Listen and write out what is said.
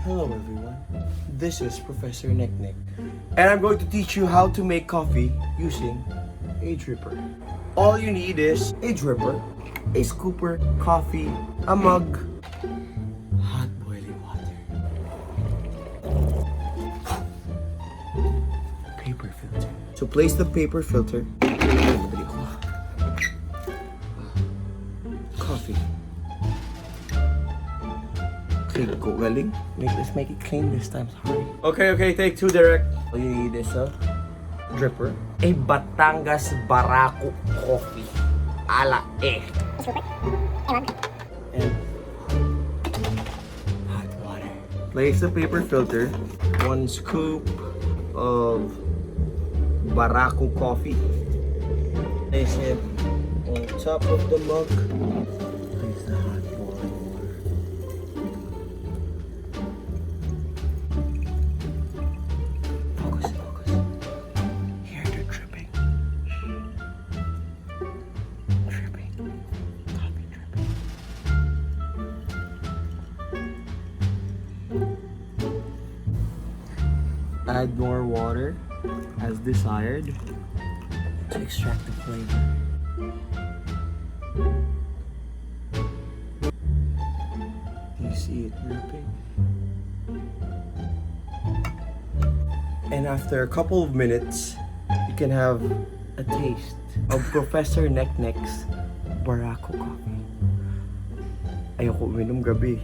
Hello everyone, this is Professor NekNek, and I'm going to teach you how to make coffee using a dripper. All you need is a dripper, a scooper, coffee, a mug, hot boiling water, paper filter. So place the paper filter, coffee. Go galing. Let's make it clean this time. Sorry. Okay, take two direct. All you need is a dripper. A Batangas Barako coffee. Ala eh. And hot water. Place the paper filter. 1 scoop of Barako coffee. Place it on top of the mug. Place the hot boiling water. Hear the dripping. Dripping. Coffee dripping. Add more water as desired to extract the flavor. You see it dripping? And after a couple of minutes, you can have a taste of Professor NekNek's Barako coffee. Ayoko uminom gabi.